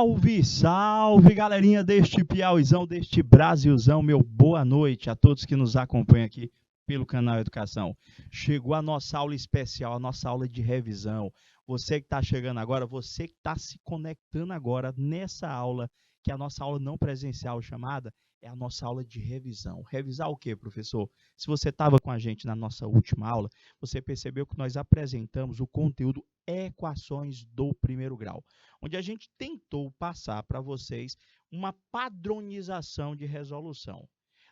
Salve, salve, galerinha deste Piauizão, deste Brasilzão, meu boa noite a todos que nos acompanham aqui pelo canal Educação. Chegou a nossa aula especial, a nossa aula de revisão. Você que está chegando agora, você que está se conectando agora nessa aula, que é a nossa aula não presencial chamada, é a nossa aula de revisão. Revisar o quê, professor? Se você estava com a gente na nossa última aula, você percebeu que nós apresentamos o conteúdo Equações do Primeiro Grau, onde a gente tentou passar para vocês uma padronização de resolução.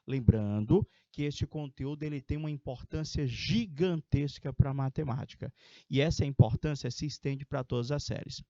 Lembrando que este conteúdo ele tem uma importância gigantesca para a matemática, e essa importância se estende para todas as séries.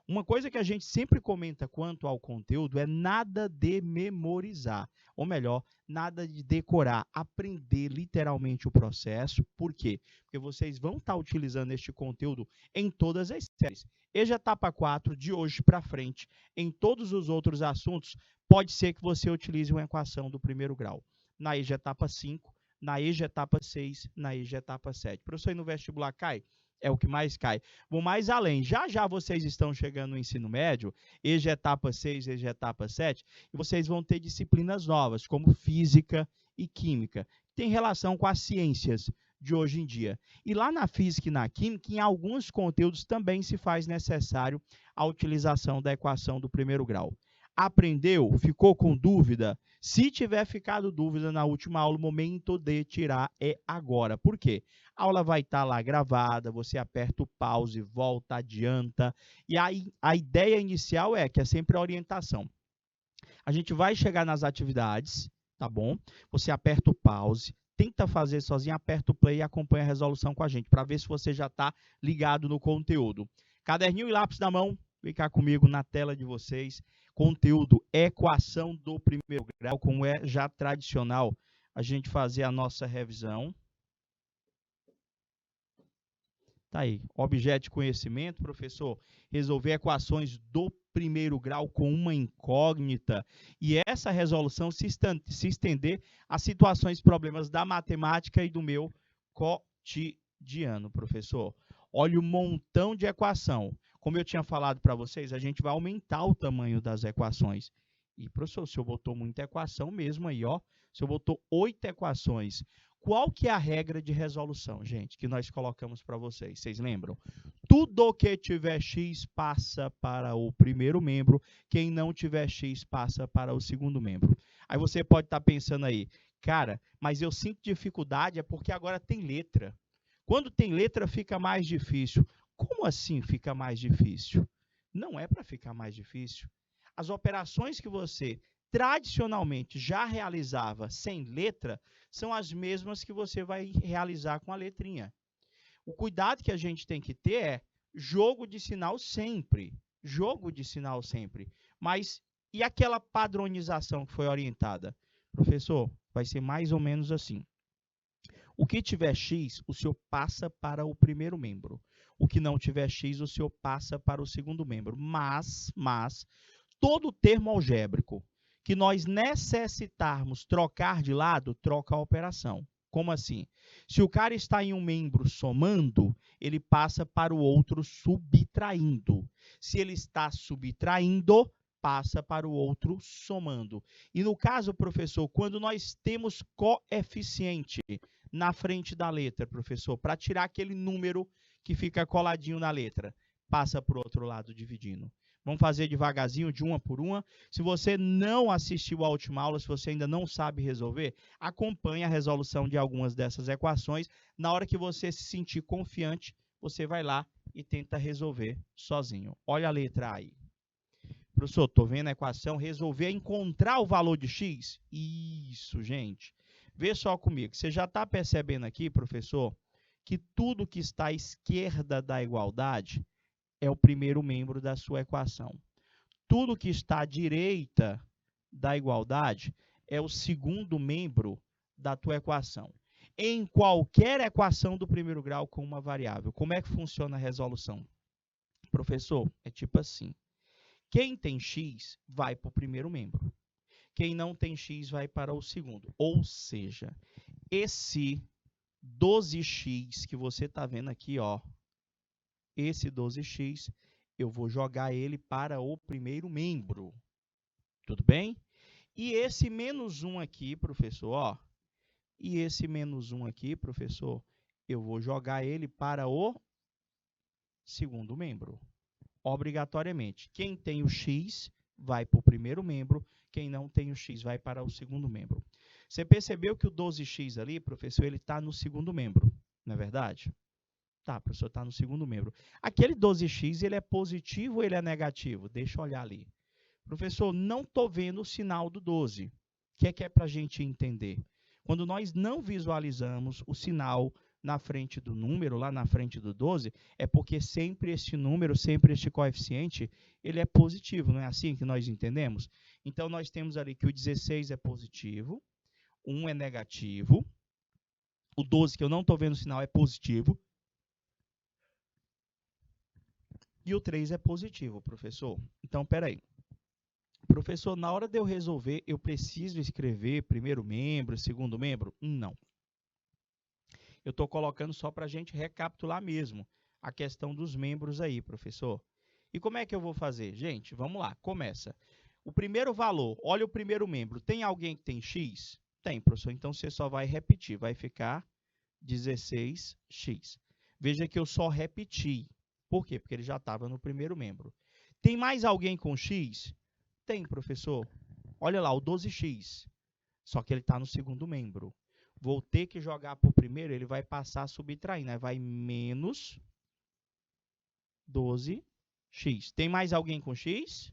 Uma coisa que a gente sempre comenta quanto ao conteúdo é nada de memorizar, ou melhor, nada de decorar, aprender literalmente o processo. Por quê? Porque vocês vão estar utilizando este conteúdo em todas as séries. EJA etapa 4, de hoje para frente, em todos os outros assuntos, pode ser que você utilize uma equação do primeiro grau. Na EJA etapa 5, na EJA etapa 6, na EJA etapa 7. Professor, e no vestibular cai? É o que mais cai. Vou mais além. Já já vocês estão chegando no ensino médio, EJA etapa 6, EJA etapa 7, e vocês vão ter disciplinas novas, como física e química, que tem relação com as ciências de hoje em dia. E lá na física e na química, em alguns conteúdos também se faz necessário a utilização da equação do primeiro grau. Aprendeu? Ficou com dúvida? Se tiver ficado dúvida na última aula, o momento de tirar é agora. Por quê? A aula vai estar lá gravada, você aperta o pause, volta, adianta. E aí a ideia inicial é que é sempre a orientação. A gente vai chegar nas atividades, tá bom? Você aperta o pause, tenta fazer sozinho, aperta o play e acompanha a resolução com a gente, para ver se você já está ligado no conteúdo. Caderninho e lápis na mão, vem cá comigo na tela de vocês. Conteúdo, equação do primeiro grau, como é já tradicional a gente fazer a nossa revisão. Tá aí, objeto de conhecimento, professor, resolver equações do primeiro grau com uma incógnita, e essa resolução se estender a situações, problemas da matemática e do meu cotidiano, professor. Olha o montão de equação. Como eu tinha falado para vocês, a gente vai aumentar o tamanho das equações. E, professor, o senhor botou muita equação mesmo aí, ó. O senhor botou 8 equações. Qual que é a regra de resolução, gente, que nós colocamos para vocês? Vocês lembram? Tudo que tiver x passa para o primeiro membro, quem não tiver x passa para o segundo membro. Aí você pode estar pensando aí, cara, mas eu sinto dificuldade é porque agora tem letra. Quando tem letra fica mais difícil. Como assim fica mais difícil? Não é para ficar mais difícil. As operações que você tradicionalmente já realizava sem letra são as mesmas que você vai realizar com a letrinha. O cuidado que a gente tem que ter é jogo de sinal sempre. Jogo de sinal sempre. Mas e aquela padronização que foi orientada? Professor, vai ser mais ou menos assim. O que tiver x, o senhor passa para o primeiro membro. O que não tiver x, o senhor passa para o segundo membro. Mas todo termo algébrico que nós necessitarmos trocar de lado, troca a operação. Como assim? Se o cara está em um membro somando, ele passa para o outro subtraindo. Se ele está subtraindo, passa para o outro somando. E no caso, professor, quando nós temos coeficiente na frente da letra, professor, para tirar aquele número que fica coladinho na letra, passa para o outro lado dividindo. Vamos fazer devagarzinho, de uma por uma. Se você não assistiu à última aula, se você ainda não sabe resolver, acompanhe a resolução de algumas dessas equações. Na hora que você se sentir confiante, você vai lá e tenta resolver sozinho. Olha a letra A aí. Professor, estou vendo a equação, resolver é encontrar o valor de x? Isso, gente. Vê só comigo. Você já está percebendo aqui, professor, que tudo que está à esquerda da igualdade é o primeiro membro da sua equação. Tudo que está à direita da igualdade é o segundo membro da tua equação. Em qualquer equação do primeiro grau com uma variável, como é que funciona a resolução? Professor, é tipo assim. Quem tem x vai para o primeiro membro. Quem não tem x vai para o segundo. Ou seja, esse 12x que você está vendo aqui, ó, esse 12x, eu vou jogar ele para o primeiro membro. Tudo bem? E esse menos 1 aqui, professor, ó. E esse menos 1 aqui, professor, eu vou jogar ele para o segundo membro. Obrigatoriamente. Quem tem o x vai para o primeiro membro, quem não tem o x vai para o segundo membro. Você percebeu que o 12x ali, professor, ele está no segundo membro, não é verdade? Tá, professor, está no segundo membro. Aquele 12x, ele é positivo ou ele é negativo? Deixa eu olhar ali. Professor, não estou vendo o sinal do 12. O que é para a gente entender? Quando nós não visualizamos o sinal na frente do número, lá na frente do 12, é porque sempre este número, sempre este coeficiente, ele é positivo, não é assim que nós entendemos? Então, nós temos ali que o 16 é positivo, 1 é negativo, o 12, que eu não estou vendo o sinal, é positivo, e o 3 é positivo, professor. Então, espera aí. Professor, na hora de eu resolver, eu preciso escrever primeiro membro, segundo membro? Não. Eu estou colocando só para a gente recapitular mesmo a questão dos membros aí, professor. E como é que eu vou fazer? Gente, vamos lá, começa. O primeiro valor, olha o primeiro membro. Tem alguém que tem x? Tem, professor. Então, você só vai repetir. Vai ficar 16x. Veja que eu só repeti. Por quê? Porque ele já estava no primeiro membro. Tem mais alguém com x? Tem, professor. Olha lá, o 12x. Só que ele está no segundo membro. Vou ter que jogar para o primeiro, ele vai passar subtraindo. Né? Vai menos 12x. Tem mais alguém com x?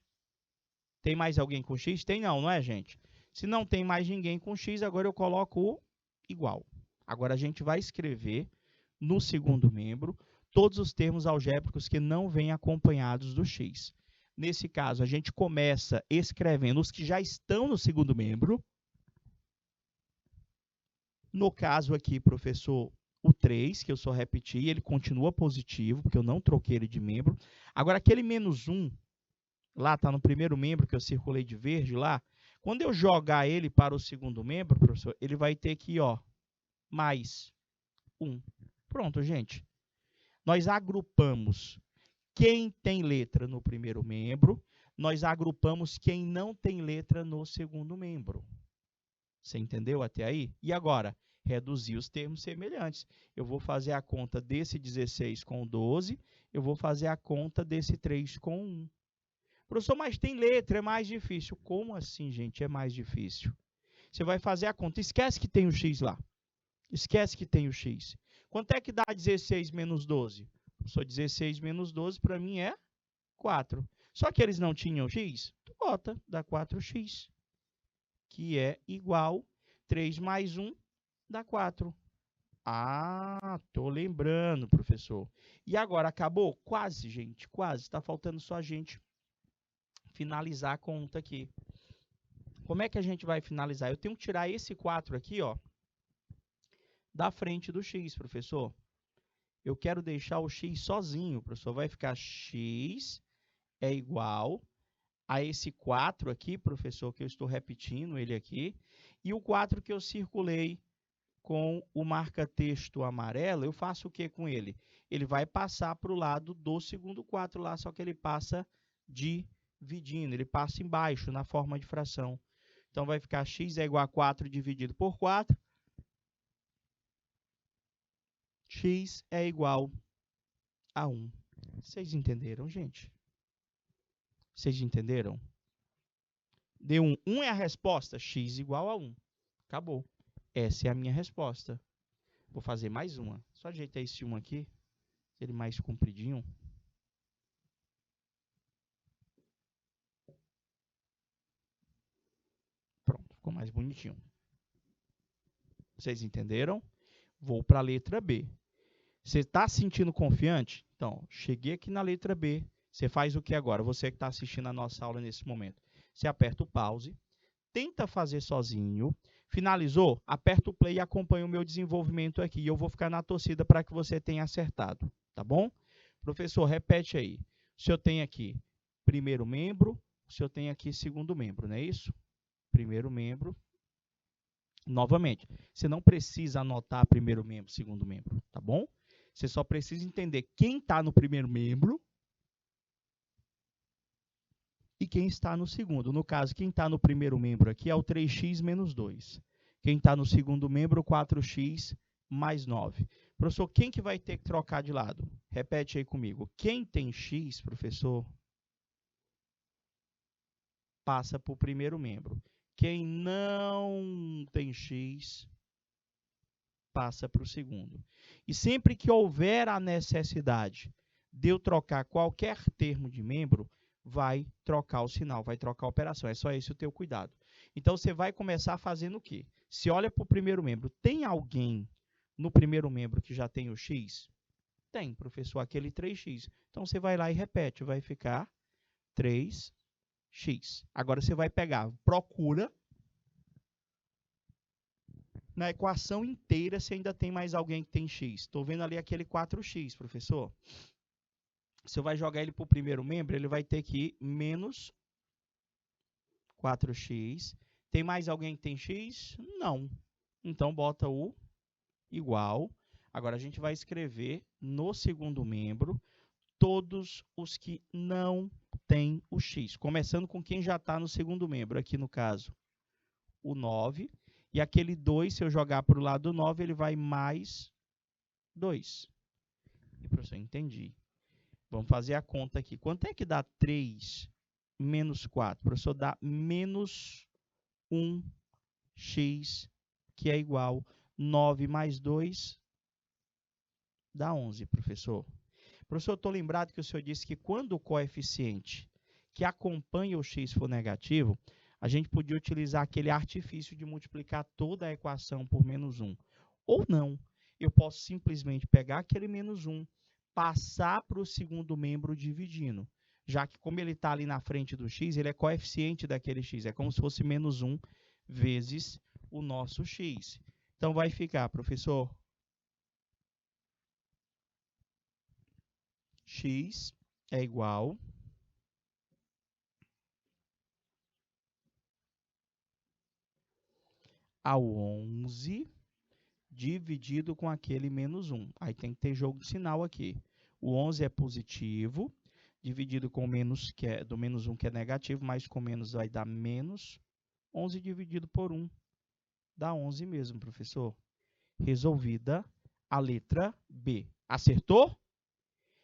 Tem mais alguém com x? Tem não, não é, gente? Se não tem mais ninguém com x, agora eu coloco o igual. Agora a gente vai escrever no segundo membro todos os termos algébricos que não vêm acompanhados do x. Nesse caso, a gente começa escrevendo os que já estão no segundo membro. No caso aqui, professor, o 3, que eu só repeti, ele continua positivo, porque eu não troquei ele de membro. Agora, aquele menos 1, lá está no primeiro membro, que eu circulei de verde lá. Quando eu jogar ele para o segundo membro, professor, ele vai ter aqui, ó, mais 1. Pronto, gente. Nós agrupamos quem tem letra no primeiro membro, nós agrupamos quem não tem letra no segundo membro. Você entendeu até aí? E agora? Reduzir os termos semelhantes. Eu vou fazer a conta desse 16 com 12, eu vou fazer a conta desse 3 com 1. Professor, mas tem letra, é mais difícil. Como assim, gente? É mais difícil. Você vai fazer a conta. Esquece que tem o x lá. Esquece que tem o x. Quanto é que dá 16 menos 12? Professor, 16 menos 12 para mim é 4. Só que eles não tinham x? Tu bota, dá 4x. Que é igual 3 mais 1 dá 4. Ah, tô lembrando, professor. E agora, acabou? Quase, gente, quase. Está faltando só a gente finalizar a conta aqui. Como é que a gente vai finalizar? Eu tenho que tirar esse 4 aqui, ó, da frente do x, professor. Eu quero deixar o x sozinho, professor. Vai ficar x é igual a esse 4 aqui, professor, que eu estou repetindo ele aqui, e o 4 que eu circulei com o marca-texto amarelo, eu faço o que com ele? Ele vai passar para o lado do segundo 4 lá, só que ele passa dividindo, ele passa embaixo, na forma de fração. Então, vai ficar x é igual a 4 dividido por 4. X é igual a 1. Vocês entenderam, gente? Vocês entenderam? Deu 1. 1 é a resposta, x igual a 1. Acabou. Essa é a minha resposta. Vou fazer mais uma. Só ajeitar esse 1 aqui, ele mais compridinho. Pronto, ficou mais bonitinho. Vocês entenderam? Vou para a letra B. Você está se sentindo confiante? Então, cheguei aqui na letra B. Você faz o que agora? Você que está assistindo a nossa aula nesse momento. Você aperta o pause, tenta fazer sozinho. Finalizou? Aperta o play e acompanha o meu desenvolvimento aqui. E eu vou ficar na torcida para que você tenha acertado. Tá bom? Professor, repete aí. O senhor tem aqui primeiro membro, o senhor tem aqui segundo membro, não é isso? Primeiro membro. Novamente, você não precisa anotar primeiro membro, segundo membro, tá bom? Você só precisa entender quem está no primeiro membro e quem está no segundo. No caso, quem está no primeiro membro aqui é o 3x menos 2. Quem está no segundo membro, 4x mais 9. Professor, quem que vai ter que trocar de lado? Repete aí comigo. Quem tem x, professor, passa para o primeiro membro. Quem não tem x, passa para o segundo. E sempre que houver a necessidade de eu trocar qualquer termo de membro, vai trocar o sinal, vai trocar a operação. É só esse o teu cuidado. Então, você vai começar fazendo o quê? Se olha para o primeiro membro, tem alguém no primeiro membro que já tem o x? Tem, professor, aquele 3x. Então, você vai lá e repete, vai ficar 3x. Agora, você vai pegar, procura na equação inteira se ainda tem mais alguém que tem x. Estou vendo ali aquele 4x, professor. Você vai jogar ele para o primeiro membro, ele vai ter que ir menos 4x. Tem mais alguém que tem x? Não. Então, bota o igual. Agora, a gente vai escrever no segundo membro todos os que não têm o x. Começando com quem já está no segundo membro. Aqui, no caso, o 9. E aquele 2, se eu jogar para o lado 9, ele vai mais 2. E, professor, entendi. Vamos fazer a conta aqui. Quanto é que dá 3 menos 4? Professor, dá menos 1x, que é igual 9 mais 2, dá 11, professor. Professor, eu estou lembrado que o senhor disse que quando o coeficiente que acompanha o x for negativo, a gente podia utilizar aquele artifício de multiplicar toda a equação por menos 1. Ou não, eu posso simplesmente pegar aquele menos 1, passar para o segundo membro dividindo. Já que, como ele está ali na frente do x, ele é coeficiente daquele x. É como se fosse menos 1 vezes o nosso x. Então, vai ficar, professor, x é igual ao 11 dividido com aquele menos 1. Aí tem que ter jogo de sinal aqui. O 11 é positivo, dividido com menos, do menos 1, que é negativo, mais com menos vai dar menos 11 dividido por 1. Dá 11 mesmo, professor. Resolvida a letra B. Acertou?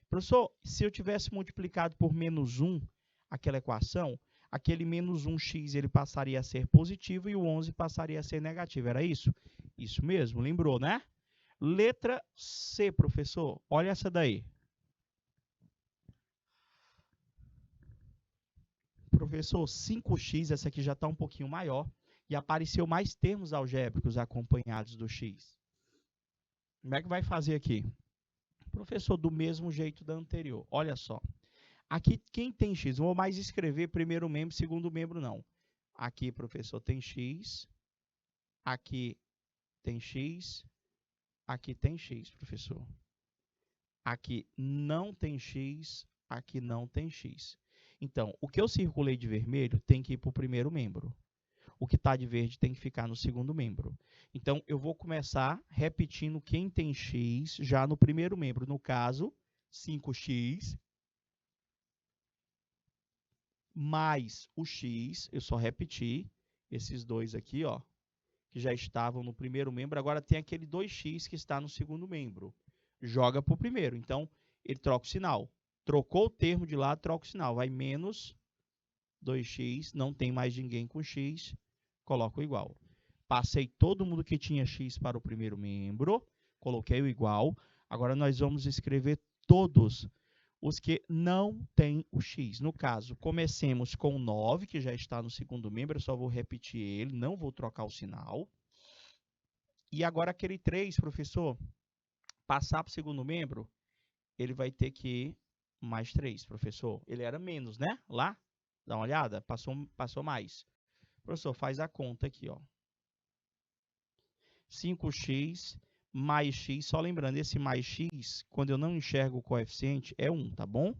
Professor, se eu tivesse multiplicado por menos 1 aquela equação, aquele menos 1x ele passaria a ser positivo e o 11 passaria a ser negativo. Era isso? Isso mesmo, lembrou, né? Letra C, professor. Olha essa daí. Professor, 5x, essa aqui já está um pouquinho maior. E apareceu mais termos algébricos acompanhados do x. Como é que vai fazer aqui? Professor, do mesmo jeito da anterior. Olha só. Aqui, quem tem x? Não vou mais escrever primeiro membro, segundo membro, não. Aqui, professor, tem x. Aqui tem x. Aqui tem x, professor. Aqui não tem x. Aqui não tem x. Então, o que eu circulei de vermelho tem que ir para o primeiro membro. O que está de verde tem que ficar no segundo membro. Então, eu vou começar repetindo quem tem x já no primeiro membro. No caso, 5x mais o x, eu só repeti esses dois aqui, ó, que já estavam no primeiro membro. Agora tem aquele 2x que está no segundo membro. Joga para o primeiro. Então, ele troca o sinal. Trocou o termo de lado, troca o sinal. Vai menos 2x, não tem mais ninguém com x, coloco o igual. Passei todo mundo que tinha x para o primeiro membro, coloquei o igual. Agora, nós vamos escrever todos os que não têm o x. No caso, comecemos com 9, que já está no segundo membro, eu só vou repetir ele, não vou trocar o sinal. E agora, aquele 3, professor, passar para o segundo membro, ele vai ter que ir mais 3, professor. Ele era menos, né? Lá, dá uma olhada, passou mais. Professor, faz a conta aqui, ó. 5x mais x, só lembrando, esse mais x, quando eu não enxergo o coeficiente, é 1, tá bom?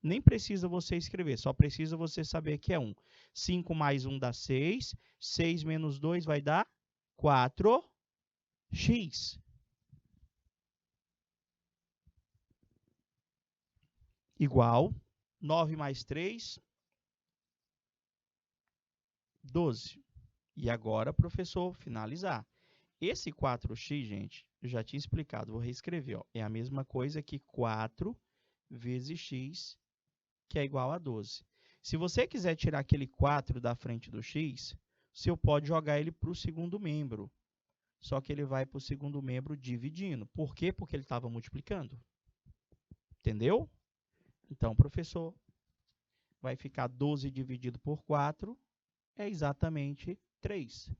Nem precisa você escrever, só precisa você saber que é 1. 5 mais 1 dá 6, 6 menos 2 vai dar 4x. Igual, 9 mais 3, 12. E agora, professor, finalizar. Esse 4x, gente, eu já tinha explicado, vou reescrever. Ó, é a mesma coisa que 4 vezes x, que é igual a 12. Se você quiser tirar aquele 4 da frente do x, você pode jogar ele para o segundo membro. Só que ele vai para o segundo membro dividindo. Por quê? Porque ele estava multiplicando. Entendeu? Então, professor, vai ficar 12 dividido por 4, é exatamente 3.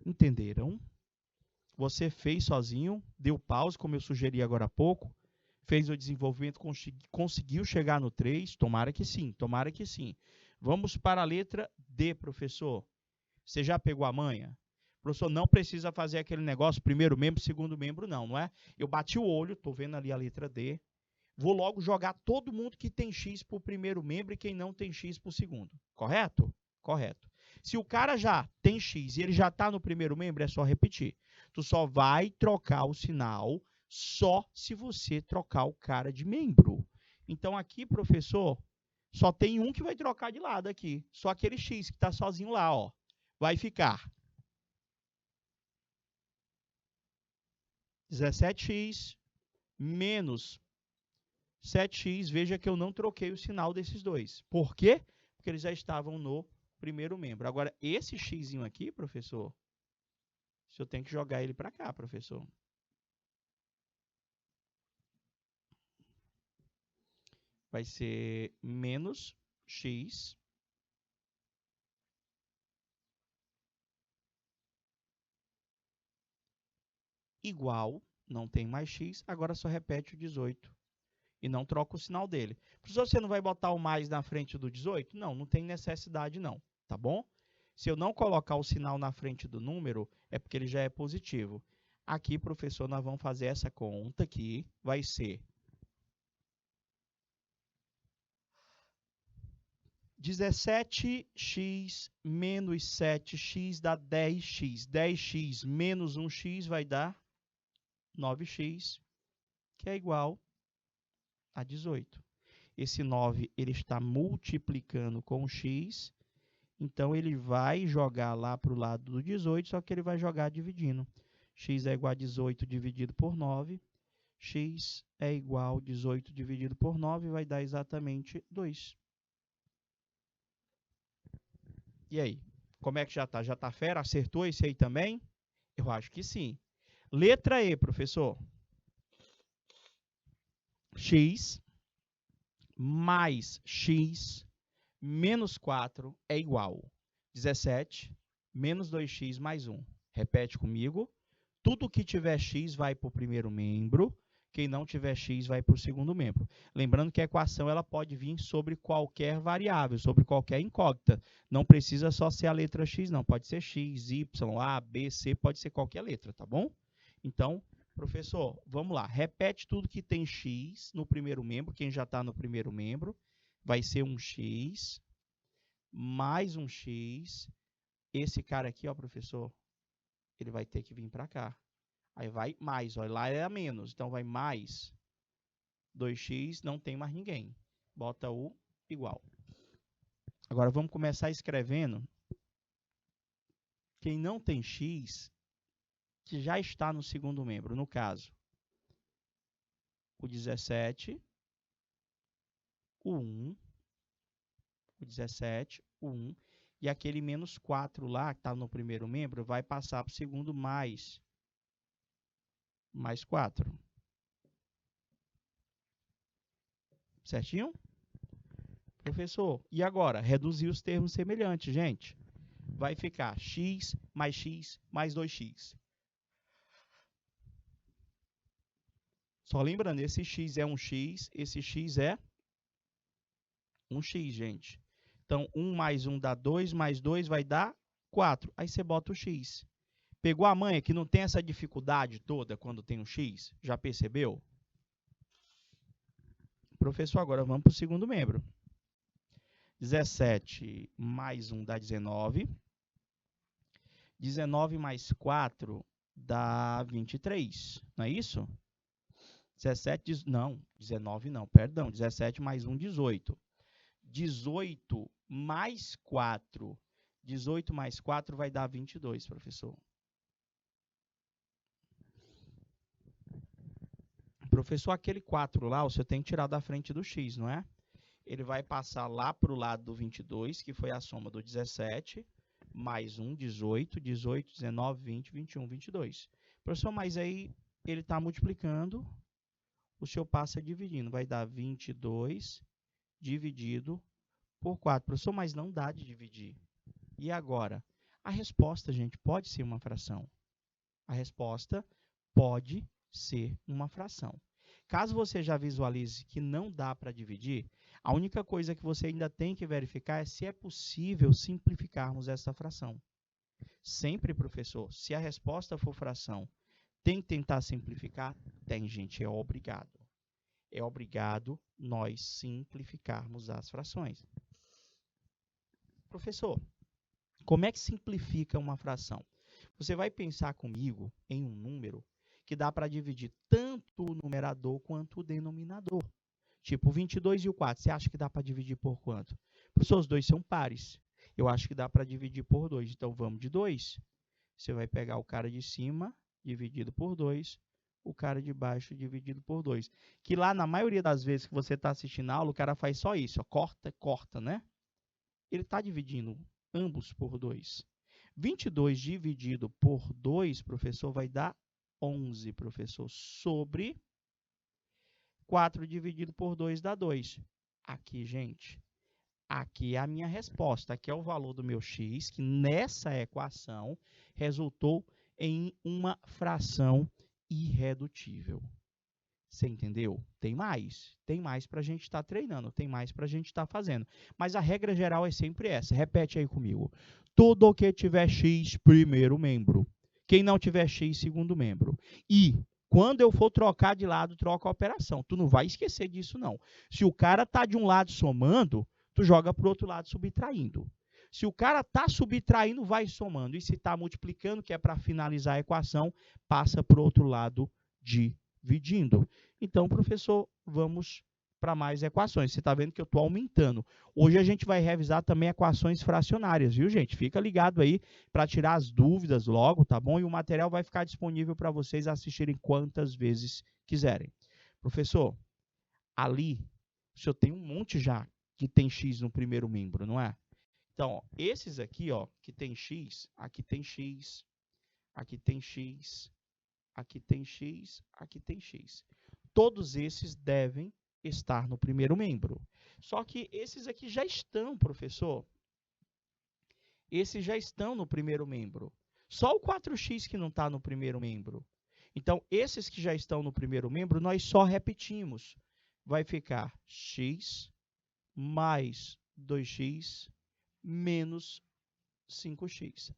Entenderam? Você fez sozinho, deu pause, como eu sugeri agora há pouco, fez o desenvolvimento, conseguiu chegar no 3, tomara que sim, tomara que sim. Vamos para a letra D, professor. Você já pegou a manha? Professor, não precisa fazer aquele negócio, primeiro membro, segundo membro, não é? Eu bati o olho, estou vendo ali a letra D, vou logo jogar todo mundo que tem X para o primeiro membro e quem não tem X para o segundo. Correto? Correto. Se o cara já tem X e ele já está no primeiro membro, é só repetir. Tu só vai trocar o sinal só se você trocar o cara de membro. Então, aqui, professor, só tem um que vai trocar de lado aqui. Só aquele X que está sozinho lá, ó. Vai ficar 17x menos 7x. Veja que eu não troquei o sinal desses dois. Por quê? Porque eles já estavam no primeiro membro. Agora, esse x aqui, professor, eu tenho que jogar ele para cá, professor. Vai ser menos x igual, não tem mais x, agora só repete o 18 e não troca o sinal dele. Professor, você não vai botar o mais na frente do 18? Não, não tem necessidade não, tá bom? Se eu não colocar o sinal na frente do número, é porque ele já é positivo. Aqui, professor, nós vamos fazer essa conta aqui, vai ser 17x menos 7x dá 10x. 10x menos 1x vai dar 9x, que é igual a 18. Esse 9 ele está multiplicando com o x, então ele vai jogar lá para o lado do 18, só que ele vai jogar dividindo. X é igual a 18 dividido por 9. X é igual a 18 dividido por 9, vai dar exatamente 2. E aí? Como é que já está? Já está fera? Acertou esse aí também? Eu acho que sim. Letra E, professor. X mais x menos 4 é igual a 17 menos 2x mais 1. Repete comigo. Tudo que tiver x vai para o primeiro membro. Quem não tiver x vai para o segundo membro. Lembrando que a equação ela pode vir sobre qualquer variável, sobre qualquer incógnita. Não precisa só ser a letra x, não. Pode ser x, y, a, b, c, pode ser qualquer letra, tá bom? Então, professor, vamos lá. Repete tudo que tem x no primeiro membro. Quem já está no primeiro membro vai ser um x mais um x. Esse cara aqui, ó, professor, ele vai ter que vir para cá. Aí vai mais, ó, lá é a menos, então vai mais 2x, não tem mais ninguém. Bota o igual. Agora vamos começar escrevendo quem não tem x, que já está no segundo membro, no caso, o 17, o 1, o 17, o 1, e aquele menos 4 lá, que está no primeiro membro, vai passar para o segundo mais 4. Certinho? Professor, e agora? Reduzir os termos semelhantes, gente. Vai ficar x mais 2x. Só lembrando, esse x é um x, esse x é um x, gente. Então, 1 mais 1 dá 2, mais 2 vai dar 4. Aí você bota o x. Pegou a manha que não tem essa dificuldade toda quando tem um x? Já percebeu? Professor, agora vamos para o segundo membro. 17 mais 1 dá 19. 19 mais 4 dá 23. Não é isso? Não, 19 não, perdão. 17 mais 1, 18. 18 mais 4. 18 mais 4 vai dar 22, professor. Professor, aquele 4 lá, você tem que tirar da frente do x, não é? Ele vai passar lá para o lado do 22, que foi a soma do 17, mais 1, 18, 18, 19, 20, 21, 22. Professor, mas aí ele está multiplicando, o senhor passa dividindo, vai dar 22 dividido por 4. Professor, mas não dá de dividir. E agora? A resposta, gente, pode ser uma fração. A resposta pode ser uma fração. Caso você já visualize que não dá para dividir, a única coisa que você ainda tem que verificar é se é possível simplificarmos essa fração. Sempre, professor, se a resposta for fração, tem que tentar simplificar? Tem, gente, é obrigado. É obrigado nós simplificarmos as frações. Professor, como é que simplifica uma fração? Você vai pensar comigo em um número que dá para dividir tanto o numerador quanto o denominador. Tipo, 22 e o 4, você acha que dá para dividir por quanto? Professor, os dois são pares. Eu acho que dá para dividir por 2, então vamos de 2. Você vai pegar o cara de cima, dividido por 2, o cara de baixo, dividido por 2. Que lá, na maioria das vezes que você está assistindo a aula, o cara faz só isso, ó, corta, né? Ele está dividindo ambos por 2. 22 dividido por 2, professor, vai dar 11, professor, sobre 4 dividido por 2 dá 2. Aqui, gente, aqui é a minha resposta. Aqui é o valor do meu x, que nessa equação resultou em uma fração irredutível. Você entendeu? Tem mais para a gente estar treinando, tem mais para a gente estar fazendo. Mas a regra geral é sempre essa. Repete aí comigo. Tudo que tiver x, primeiro membro. Quem não tiver x, segundo membro. E quando eu for trocar de lado, troca a operação. Tu não vai esquecer disso, não. Se o cara está de um lado somando, tu joga para o outro lado subtraindo. Se o cara está subtraindo, vai somando. E se está multiplicando, que é para finalizar a equação, passa para o outro lado dividindo. Então, professor, vamos para mais equações. Você está vendo que eu estou aumentando. Hoje a gente vai revisar também equações fracionárias, viu, gente? Fica ligado aí para tirar as dúvidas logo, tá bom? E o material vai ficar disponível para vocês assistirem quantas vezes quiserem. Professor, ali, o senhor tem um monte já que tem x no primeiro membro, não é? Então, ó, esses aqui, ó, que tem x, aqui tem x, aqui tem x, aqui tem x, aqui tem x. Todos esses devem estar no primeiro membro. Só que esses aqui já estão, professor. Esses já estão no primeiro membro. Só o 4x que não está no primeiro membro. Então, esses que já estão no primeiro membro, nós só repetimos. Vai ficar x mais 2x menos 5x.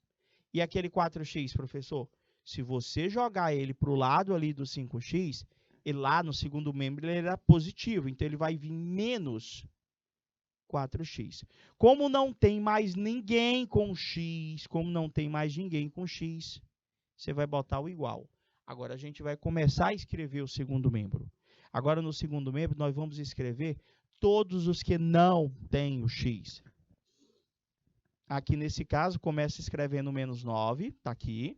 E aquele 4x, professor? Se você jogar ele para o lado ali do 5x, ele lá no segundo membro ele era positivo, então ele vai vir menos 4x. Como não tem mais ninguém com x, você vai botar o igual. Agora a gente vai começar a escrever o segundo membro. Agora no segundo membro nós vamos escrever todos os que não têm o x. Aqui nesse caso começa escrevendo menos 9, está aqui.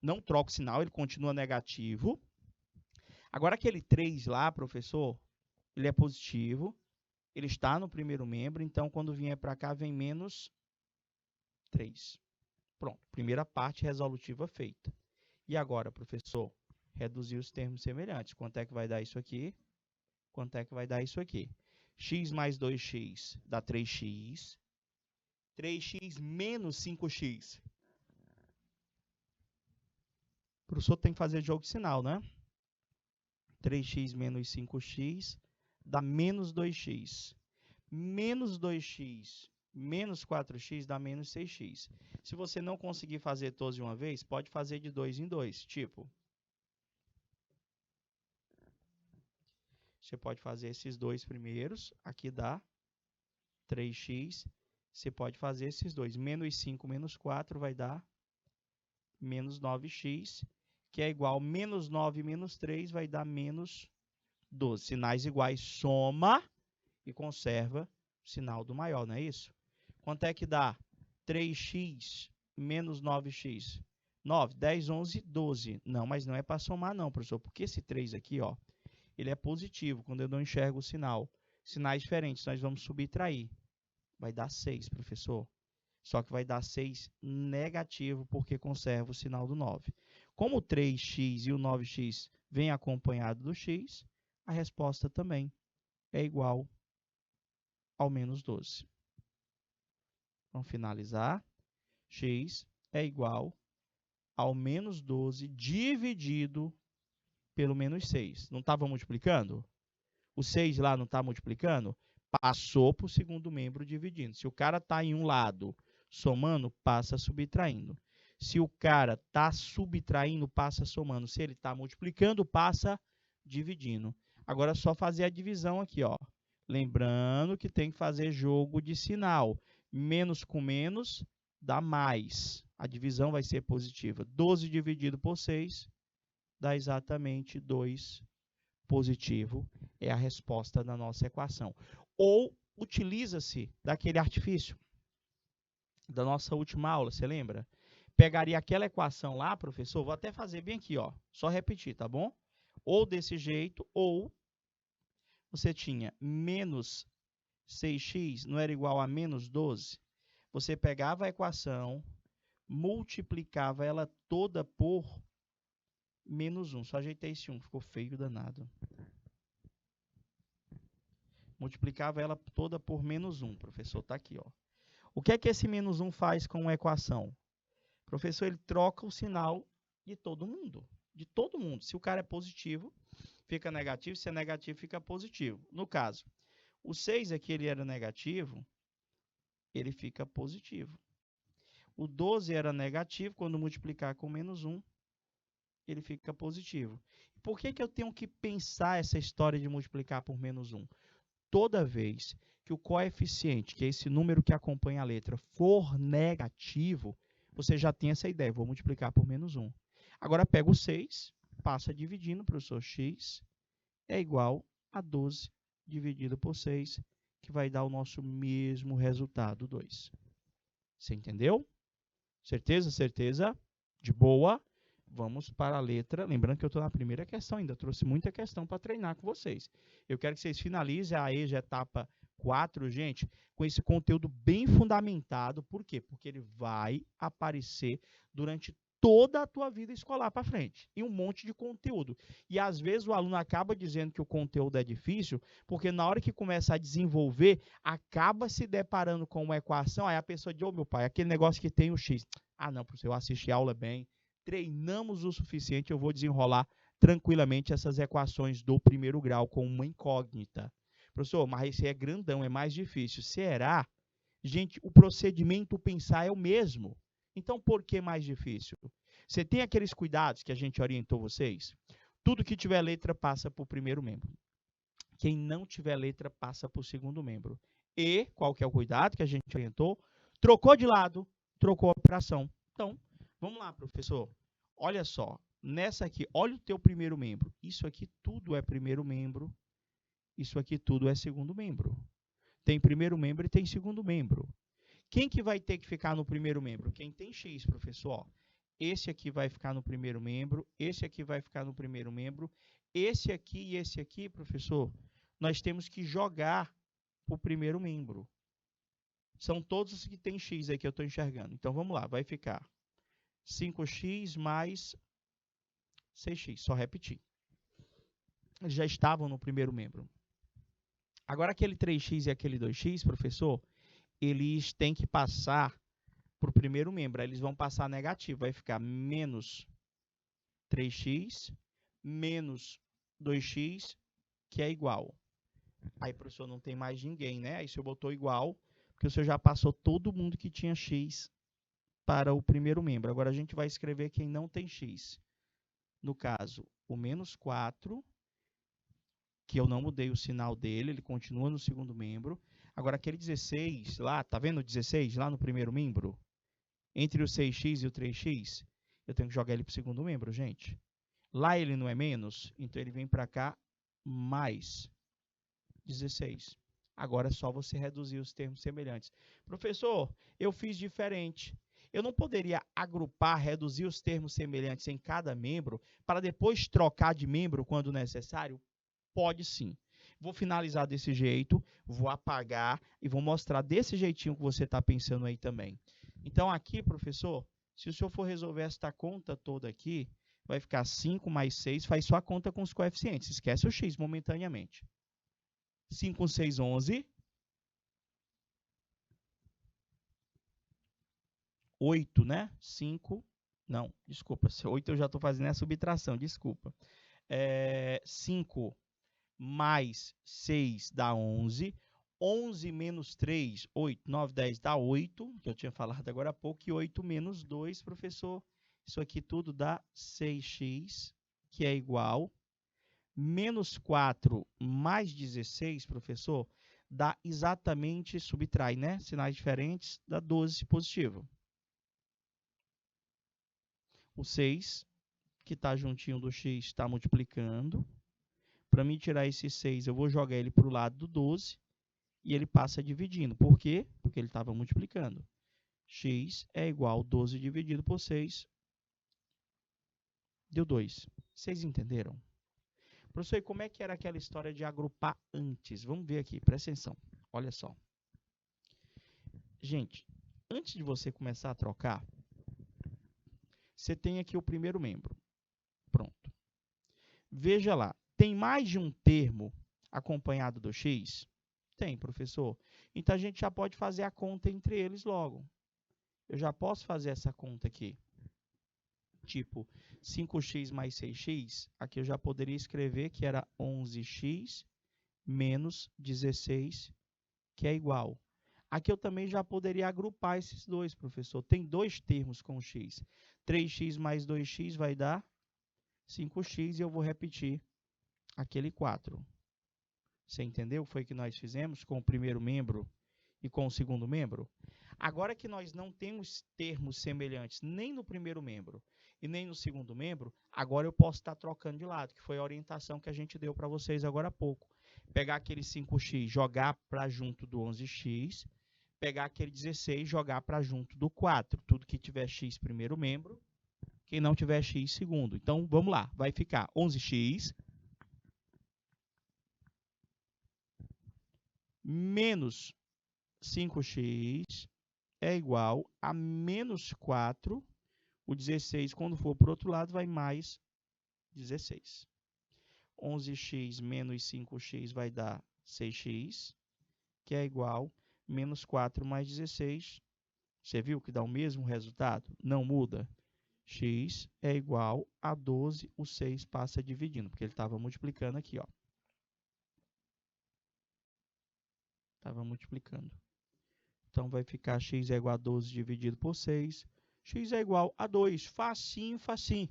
Não troca o sinal, ele continua negativo. Agora, aquele 3 lá, professor, ele é positivo. Ele está no primeiro membro, então, quando vier para cá, vem menos 3. Pronto, primeira parte resolutiva feita. E agora, professor, reduzir os termos semelhantes. Quanto é que vai dar isso aqui? Quanto é que vai dar isso aqui? X mais 2x dá 3x. 3x menos 5x. O professor tem que fazer jogo de sinal, né? 3x menos 5x dá menos 2x. Menos 2x menos 4x dá menos 6x. Se você não conseguir fazer todos de uma vez, pode fazer de 2 em 2. Tipo, você pode fazer esses dois primeiros. Aqui dá 3x. Você pode fazer esses dois. Menos 5 menos 4 vai dar menos 9x. Que é igual a menos 9 menos 3 vai dar menos 12. Sinais iguais, soma e conserva o sinal do maior, não é isso? Quanto é que dá? 3x menos 9x. 9, 10, 11, 12. Não, mas não é para somar não, professor, porque esse 3 aqui, ó, ele é positivo quando eu não enxergo o sinal. Sinais diferentes, nós vamos subtrair. Vai dar 6, professor. Só que vai dar 6 negativo, porque conserva o sinal do 9. Como o 3x e o 9x vem acompanhado do x, a resposta também é igual ao menos 12. Vamos finalizar. X é igual ao menos 12 dividido pelo menos 6. Não estava multiplicando? O 6 lá não está multiplicando? Passou para o segundo membro dividindo. Se o cara está em um lado somando, passa subtraindo. Se o cara está subtraindo, passa somando. Se ele está multiplicando, passa dividindo. Agora é só fazer a divisão aqui, ó. Lembrando que tem que fazer jogo de sinal. Menos com menos dá mais. A divisão vai ser positiva. 12 dividido por 6 dá exatamente 2 positivo. É a resposta da nossa equação. Ou utiliza-se daquele artifício da nossa última aula, você lembra? Pegaria aquela equação lá, professor, vou até fazer bem aqui, ó, só repetir, tá bom? Ou desse jeito, ou você tinha menos 6x não era igual a menos 12? Você pegava a equação, multiplicava ela toda por menos 1. Só ajeitei esse 1, ficou feio danado. Multiplicava ela toda por menos 1, professor, está aqui, ó. O que é que esse menos 1 faz com a equação? Professor, ele troca o sinal de todo mundo. De todo mundo. Se o cara é positivo, fica negativo. Se é negativo, fica positivo. No caso, o 6 aqui ele era negativo, ele fica positivo. O 12 era negativo, quando multiplicar com menos 1, ele fica positivo. Por que eu tenho que pensar essa história de multiplicar por menos 1? Toda vez que o coeficiente, que é esse número que acompanha a letra, for negativo, você já tem essa ideia, vou multiplicar por menos 1. Agora pega o 6, passa dividindo, professor, x é igual a 12 dividido por 6, que vai dar o nosso mesmo resultado, 2. Você entendeu? Certeza? Certeza? De boa? Vamos para a letra. Lembrando que eu estou na primeira questão ainda. Trouxe muita questão para treinar com vocês. Eu quero que vocês finalizem a EJA etapa 4, gente, com esse conteúdo bem fundamentado. Por quê? Porque ele vai aparecer durante toda a tua vida escolar para frente. E um monte de conteúdo. E às vezes o aluno acaba dizendo que o conteúdo é difícil, porque na hora que começa a desenvolver, acaba se deparando com uma equação, aí a pessoa diz, ô meu pai, aquele negócio que tem o x. Ah não, professor, eu assisti a aula bem, treinamos o suficiente, eu vou desenrolar tranquilamente essas equações do primeiro grau com uma incógnita. Professor, mas esse é grandão, é mais difícil. Será? Gente, o procedimento, pensar é o mesmo. Então, por que mais difícil? Você tem aqueles cuidados que a gente orientou vocês? Tudo que tiver letra passa para o primeiro membro. Quem não tiver letra passa para o segundo membro. E, qual que é o cuidado que a gente orientou? Trocou de lado, trocou a operação. Então, vamos lá, professor. Olha só, nessa aqui, olha o teu primeiro membro. Isso aqui tudo é primeiro membro. Isso aqui tudo é segundo membro. Tem primeiro membro e tem segundo membro. Quem que vai ter que ficar no primeiro membro? Quem tem x, professor? Esse aqui vai ficar no primeiro membro. Esse aqui vai ficar no primeiro membro. Esse aqui e esse aqui, professor, nós temos que jogar para o primeiro membro. São todos os que tem x aí que eu estou enxergando. Então, vamos lá, vai ficar 5x mais 6x, só repetir. Eles já estavam no primeiro membro. Agora, aquele 3x e aquele 2x, professor, eles têm que passar para o primeiro membro. Aí eles vão passar negativo, vai ficar menos 3x menos 2x, que é igual. Aí, professor, não tem mais ninguém, né? Aí, o senhor botou igual, porque o senhor já passou todo mundo que tinha x para o primeiro membro. Agora, a gente vai escrever quem não tem x. No caso, o menos 4, que eu não mudei o sinal dele, ele continua no segundo membro. Agora, aquele 16 lá, tá vendo o 16 lá no primeiro membro? Entre o 6x e o 3x, eu tenho que jogar ele para o segundo membro, gente. Lá ele não é menos, então ele vem para cá mais 16. Agora é só você reduzir os termos semelhantes. Professor, eu fiz diferente. Eu não poderia agrupar, reduzir os termos semelhantes em cada membro para depois trocar de membro quando necessário? Pode sim. Vou finalizar desse jeito, vou apagar e vou mostrar desse jeitinho que você está pensando aí também. Então, aqui, professor, se o senhor for resolver esta conta toda aqui, vai ficar 5 mais 6, faz só a conta com os coeficientes. Esquece o x momentaneamente. 5 com 6, 11. 8, né? 5, não, desculpa. 8 eu já estou fazendo a subtração, desculpa. 5 mais 6 dá 11. 11 menos 3, 8, 9, 10 dá 8, que eu tinha falado agora há pouco. E 8 menos 2, professor, isso aqui tudo dá 6x, que é igual. Menos 4 mais 16, professor, dá exatamente, subtrai, né? Sinais diferentes, dá 12 positivo. O 6, que está juntinho do x, está multiplicando. Para mim tirar esse 6, eu vou jogar ele para o lado do 12 e ele passa dividindo. Por quê? Porque ele estava multiplicando. X é igual a 12 dividido por 6, deu 2. Vocês entenderam? Professor, e como é que era aquela história de agrupar antes? Vamos ver aqui, presta atenção. Olha só. Gente, antes de você começar a trocar, você tem aqui o primeiro membro. Pronto. Veja lá, tem mais de um termo acompanhado do x? Tem, professor. Então, a gente já pode fazer a conta entre eles logo. Eu já posso fazer essa conta aqui. Tipo, 5x mais 6x, aqui eu já poderia escrever que era 11x menos 16, que é igual. Aqui eu também já poderia agrupar esses dois, professor. Tem dois termos com x. 3x mais 2x vai dar 5x e eu vou repetir aquele 4. Você entendeu? Foi o que nós fizemos com o primeiro membro e com o segundo membro? Agora que nós não temos termos semelhantes nem no primeiro membro e nem no segundo membro, agora eu posso estar trocando de lado, que foi a orientação que a gente deu para vocês agora há pouco. Pegar aquele 5x, jogar para junto do 11x, pegar aquele 16, jogar para junto do 4. Tudo que tiver x primeiro membro, quem não tiver x segundo. Então, vamos lá, vai ficar 11x menos 5x é igual a menos 4. O 16, quando for para o outro lado, vai mais 16. 11x menos 5x vai dar 6x, que é igual a menos 4 mais 16. Você viu que dá o mesmo resultado? Não muda. X é igual a 12, o 6 passa dividindo, porque ele estava multiplicando aqui, ó. Estava multiplicando. Então, vai ficar x é igual a 12 dividido por 6. X é igual a 2. Facinho, facinho.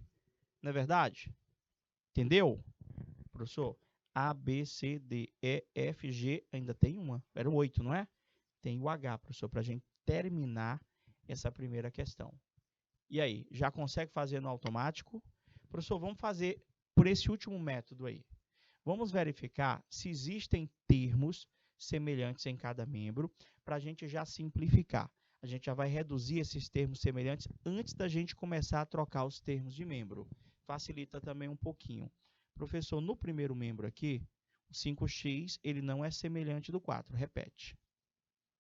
Não é verdade? Entendeu, professor? A, B, C, D, E, F, G, ainda tem uma. Era o 8, não é? Tem o H, professor, para a gente terminar essa primeira questão. E aí, já consegue fazer no automático? Professor, vamos fazer por esse último método aí. Vamos verificar se existem termos semelhantes em cada membro, para a gente já simplificar. A gente já vai reduzir esses termos semelhantes antes da gente começar a trocar os termos de membro. Facilita também um pouquinho. Professor, no primeiro membro aqui, o 5x ele não é semelhante do 4. Repete.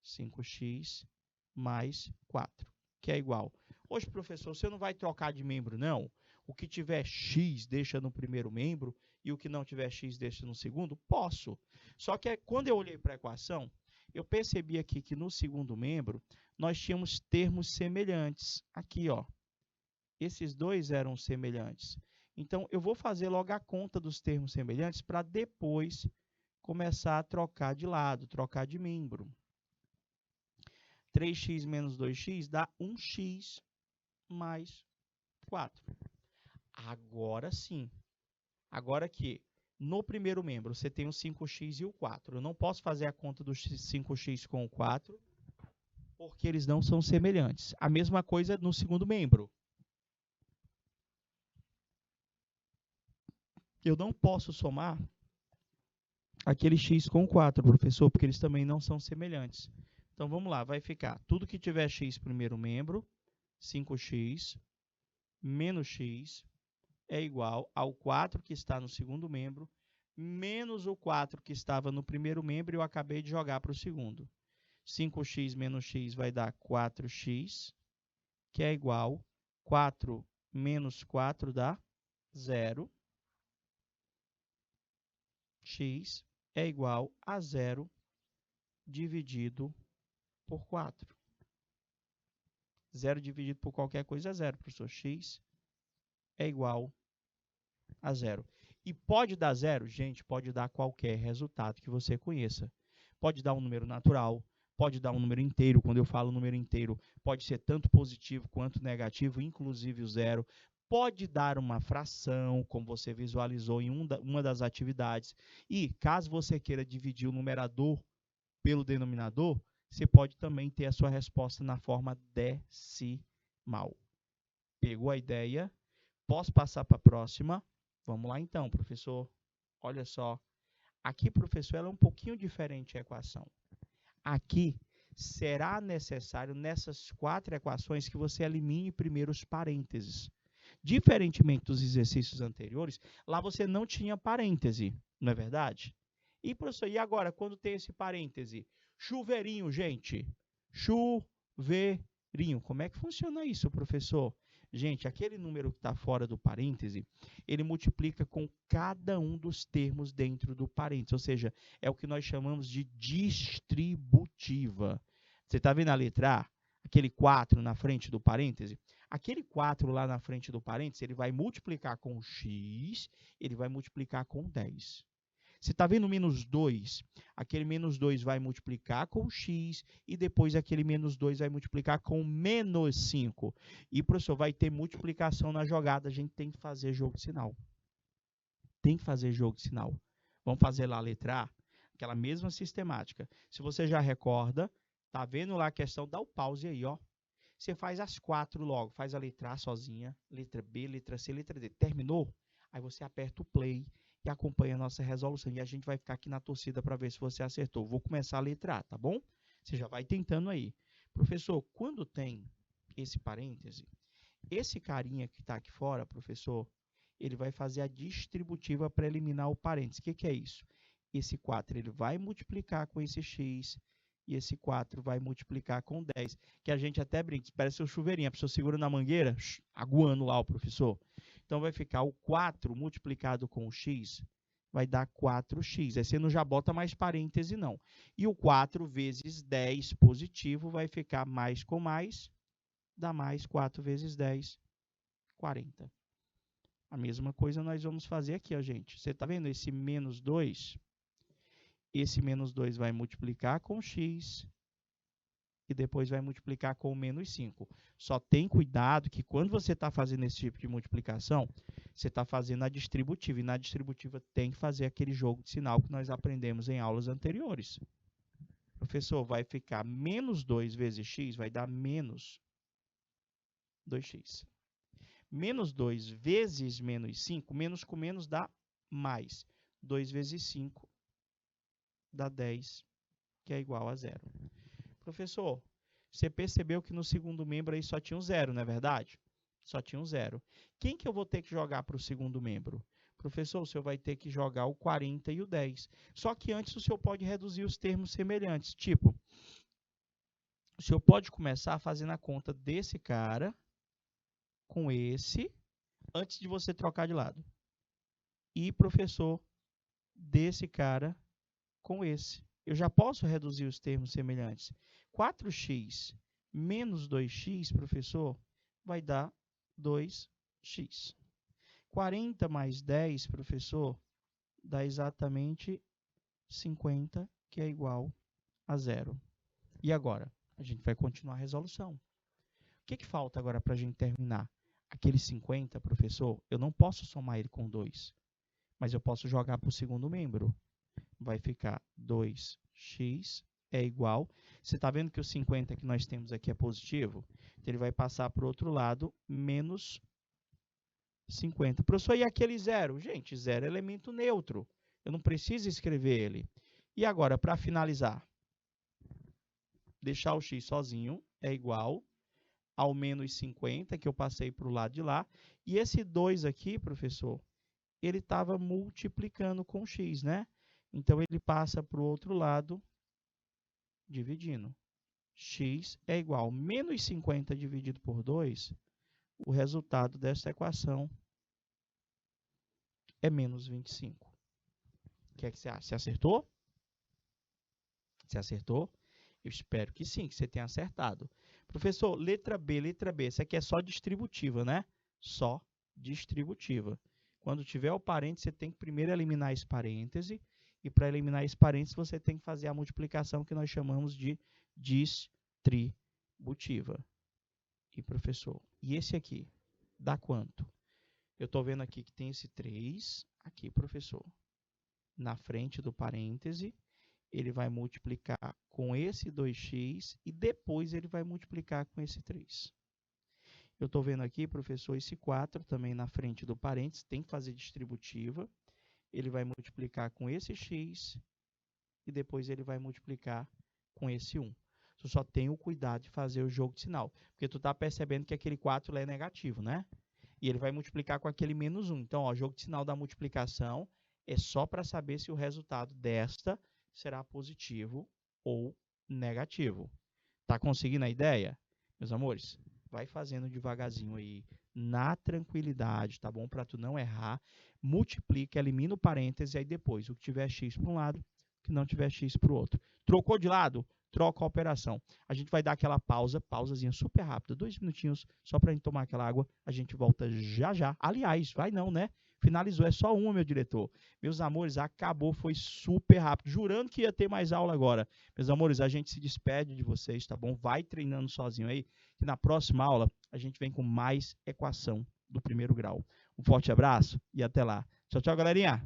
5x mais 4, que é igual. Hoje, professor, você não vai trocar de membro, não? O que tiver x deixa no primeiro membro e o que não tiver x deixa no segundo? Posso. Só que quando eu olhei para a equação, eu percebi aqui que no segundo membro nós tínhamos termos semelhantes. Aqui, ó. Esses dois eram semelhantes. Então, eu vou fazer logo a conta dos termos semelhantes para depois começar a trocar de lado, trocar de membro. 3x menos 2x dá 1x mais 4. Agora sim. Agora que no primeiro membro você tem o 5x e o 4. Eu não posso fazer a conta do 5x com o 4, porque eles não são semelhantes. A mesma coisa no segundo membro. Eu não posso somar aquele x com 4, professor, porque eles também não são semelhantes. Então, vamos lá, vai ficar tudo que tiver x primeiro membro, 5x, menos x, é igual ao 4 que está no segundo membro, menos o 4 que estava no primeiro membro e eu acabei de jogar para o segundo. 5x menos x vai dar 4x, que é igual 4 menos 4 dá 0. X é igual a 0 dividido por 4. 0 dividido por qualquer coisa é 0, professor. X é igual a 0. E pode dar 0? Gente, pode dar qualquer resultado que você conheça. Pode dar um número natural, pode dar um número inteiro. Quando eu falo número inteiro, pode ser tanto positivo quanto negativo, inclusive o 0. Pode dar uma fração, como você visualizou em uma das atividades. E, caso você queira dividir o numerador pelo denominador, você pode também ter a sua resposta na forma decimal. Pegou a ideia? Posso passar para a próxima? Vamos lá então, professor. Olha só. Aqui, professor, ela é um pouquinho diferente a equação. Aqui, será necessário, nessas 4 equações, que você elimine primeiro os parênteses. Diferentemente dos exercícios anteriores, lá você não tinha parêntese, não é verdade? E, professor, e agora, quando tem esse parêntese? Chuveirinho, gente. Chuveirinho. Como é que funciona isso, professor? Gente, aquele número que está fora do parêntese, ele multiplica com cada um dos termos dentro do parêntese, ou seja, é o que nós chamamos de distributiva. Você está vendo a letra A? Aquele 4 na frente do parêntese? Aquele 4 lá na frente do parêntese, ele vai multiplicar com x, ele vai multiplicar com 10. Você está vendo o menos 2? Aquele menos 2 vai multiplicar com x e depois aquele menos 2 vai multiplicar com menos 5. E, professor, vai ter multiplicação na jogada, a gente tem que fazer jogo de sinal. Tem que fazer jogo de sinal. Vamos fazer lá a letra A? Aquela mesma sistemática. Se você já recorda, tá vendo lá a questão, dá o pause aí, ó. Você faz as 4 logo, faz a letra A sozinha, letra B, letra C, letra D. Terminou? Aí você aperta o play e acompanha a nossa resolução. E a gente vai ficar aqui na torcida para ver se você acertou. Vou começar a letra A, tá bom? Você já vai tentando aí. Professor, quando tem esse parêntese, esse carinha que está aqui fora, professor, ele vai fazer a distributiva para eliminar o parêntese. O que é isso? Esse 4 ele vai multiplicar com esse x e esse 4 vai multiplicar com 10, que a gente até brinca, parece um chuveirinho, a pessoa segura na mangueira, aguando lá o professor. Então, vai ficar o 4 multiplicado com o x, vai dar 4x. Aí você não já bota mais parêntese, não. E o 4 vezes 10 positivo vai ficar mais com mais, dá mais 4 vezes 10, 40. A mesma coisa nós vamos fazer aqui, ó, gente. Você está vendo esse menos 2? Esse menos 2 vai multiplicar com x e depois vai multiplicar com menos 5. Só tem cuidado que quando você está fazendo esse tipo de multiplicação, você está fazendo a distributiva. E na distributiva tem que fazer aquele jogo de sinal que nós aprendemos em aulas anteriores. Professor, vai ficar menos 2 vezes x, vai dar menos 2x. Menos 2 vezes menos 5, menos com menos dá mais. 2 vezes 5 dá 10, que é igual a 0. Professor, você percebeu que no segundo membro aí só tinha um 0, não é verdade? Só tinha um 0. Quem que eu vou ter que jogar para o segundo membro? Professor, o senhor vai ter que jogar o 40 e o 10. Só que antes o senhor pode reduzir os termos semelhantes. Tipo, o senhor pode começar fazendo a conta desse cara com esse, antes de você trocar de lado. E, professor, desse cara com esse. Eu já posso reduzir os termos semelhantes. 4x menos 2x, professor, vai dar 2x. 40 mais 10, professor, dá exatamente 50, que é igual a 0. E agora? A gente vai continuar a resolução. O que falta agora para a gente terminar? Aquele 50, professor, eu não posso somar ele com 2, mas eu posso jogar para o segundo membro. Vai ficar 2x é igual. Você está vendo que o 50 que nós temos aqui é positivo? Então, ele vai passar para o outro lado, menos 50. Professor, e aquele 0? Gente, 0 é elemento neutro. Eu não preciso escrever ele. E agora, para finalizar, deixar o x sozinho é igual ao menos 50, que eu passei para o lado de lá. E esse 2 aqui, professor, ele estava multiplicando com x, né? Então, ele passa para o outro lado, dividindo. X é igual a menos 50 dividido por 2. O resultado dessa equação é menos 25. O que é que você acha? Você acertou? Você acertou? Eu espero que sim, que você tenha acertado. Professor, letra B, letra B. Essa aqui é só distributiva, né? Só distributiva. Quando tiver o parêntese, você tem que primeiro eliminar esse parêntese. E para eliminar esse parêntese, você tem que fazer a multiplicação que nós chamamos de distributiva. E, professor, e esse aqui? Dá quanto? Eu estou vendo aqui que tem esse 3. Aqui, professor. Na frente do parêntese, ele vai multiplicar com esse 2x e depois ele vai multiplicar com esse 3. Eu estou vendo aqui, professor, esse 4 também na frente do parênteses, tem que fazer distributiva. Ele vai multiplicar com esse x e depois ele vai multiplicar com esse 1. Tu só tem o cuidado de fazer o jogo de sinal, porque tu está percebendo que aquele 4 é negativo, né? E ele vai multiplicar com aquele menos 1. Então, o jogo de sinal da multiplicação é só para saber se o resultado desta será positivo ou negativo. Tá conseguindo a ideia? Meus amores, vai fazendo devagarzinho aí, na tranquilidade, tá bom? Para tu não errar. Multiplica, elimina o parêntese, aí depois, o que tiver x para um lado, o que não tiver x para o outro. Trocou de lado? Troca a operação. A gente vai dar aquela pausazinha super rápida, 2 minutinhos, só para a gente tomar aquela água. A gente volta já já. Aliás, vai não, né? Finalizou, é só uma, meu diretor. Meus amores, acabou, foi super rápido. Jurando que ia ter mais aula agora. Meus amores, a gente se despede de vocês, tá bom? Vai treinando sozinho aí, que na próxima aula a gente vem com mais equação do primeiro grau. Um forte abraço e até lá. Tchau, tchau, galerinha!